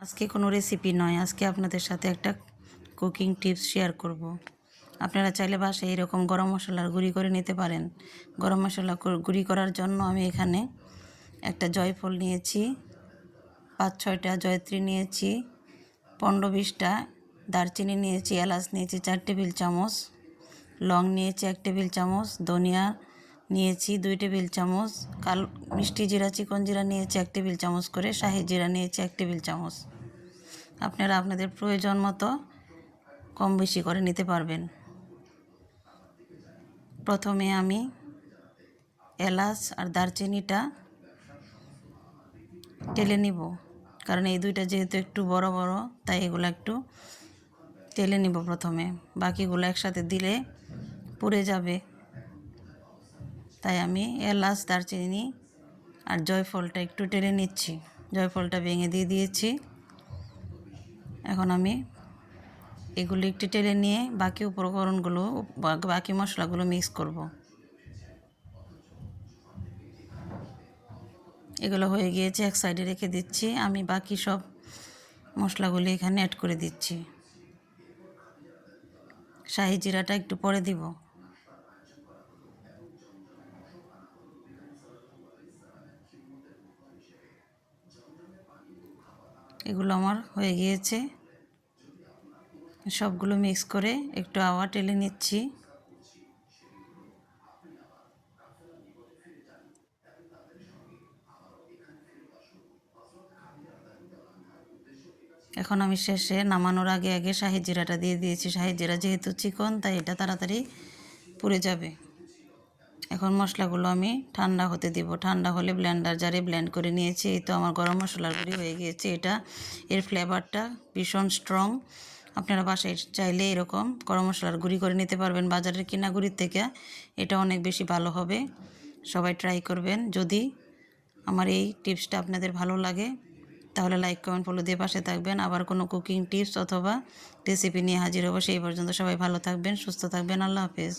আজকে কোনো রেসিপি নয়, আজকে আপনাদের সাথে একটা কুকিং টিপস শেয়ার করব। আপনারা চাইলে বাসায় এরকম গরম মশলার গুঁড়ি করে নিতে পারেন। গরম মশলা গুঁড়ি করার জন্য আমি এখানে একটা জয়ফল নিয়েছি, 5-6টা জয়ত্রী নিয়েছি, 15-20টা দারচিনি নিয়েছি, এলাচ নিয়েছি 4 টেবিল চামচ, লং নিয়েছি 1 টেবিল চামচ, ধনিয়া নিয়েছি 2 টেবিল চামচ, মিষ্টি জিরা চিকন জিরা নিয়েছি 1 টেবিল চামচ করে, শাহি জিরা নিয়েছি 1 টেবিল চামচ। আপনারা আপনাদের প্রয়োজন মতো কম বেশি করে নিতে পারবেন। প্রথমে আমি এলাচ আর দারচিনিটা টেলে নিব, কারণ এই দুইটা যেহেতু একটু বড় বড়, তাই এগুলো একটু টেলে নিব প্রথমে। বাকিগুলো একসাথে দিলে পুড়ে যাবে, তাই আমি এলাচ দারচিনি আর জয়ফলটা একটু টেলে নিচ্ছি। জয়ফলটা ভেঙে দিয়ে দিয়েছি। এখন আমি এগুলো একটু টেলে নিয়ে বাকি উপকরণগুলো, বাকি মশলাগুলো মিক্স করব। এগুলো হয়ে গিয়েছে, এক সাইডে রেখে দিচ্ছি। আমি বাকি সব মশলাগুলো এখানে অ্যাড করে দিচ্ছি। শাহি জিরাটা একটু পরে দিব। এগুলো আমার হয়ে গিয়েছে, সবগুলো মিক্স করে একটু আওয়া টেলে নিচ্ছি। এখন আমি শেষে নামানোর আগে আগে শাহি জিরাটা দিয়ে দিয়েছি। শাহি জিরা যেহেতু চিকন, তাই এটা তাড়াতাড়ি পুড়ে যাবে। এখন মশলাগুলো আমি ঠান্ডা হতে দিব। ঠান্ডা হলে ব্লেন্ডার জারে ব্লেন্ড করে নিয়েছি। এই তো আমার গরম মশলার গুঁড়ি হয়ে গিয়েছে। এর ফ্লেভারটা ভীষণ স্ট্রং। আপনারা বাসায় চাইলে এরকম গরম মশলার গুঁড়ি করে নিতে পারবেন বাজারের কিনা গুঁড়ির থেকে। এটা অনেক বেশি ভালো হবে, সবাই ট্রাই করবেন। যদি আমার এই টিপসটা আপনাদের ভালো লাগে তাহলে লাইক কমেন্ট ফলো দিয়ে পাশে থাকবেন। আবার কোনো কুকিং টিপস অথবা রেসিপি নিয়ে হাজির হবো। সেই পর্যন্ত সবাই ভালো থাকবেন, সুস্থ থাকবেন। আল্লাহ হাফেজ।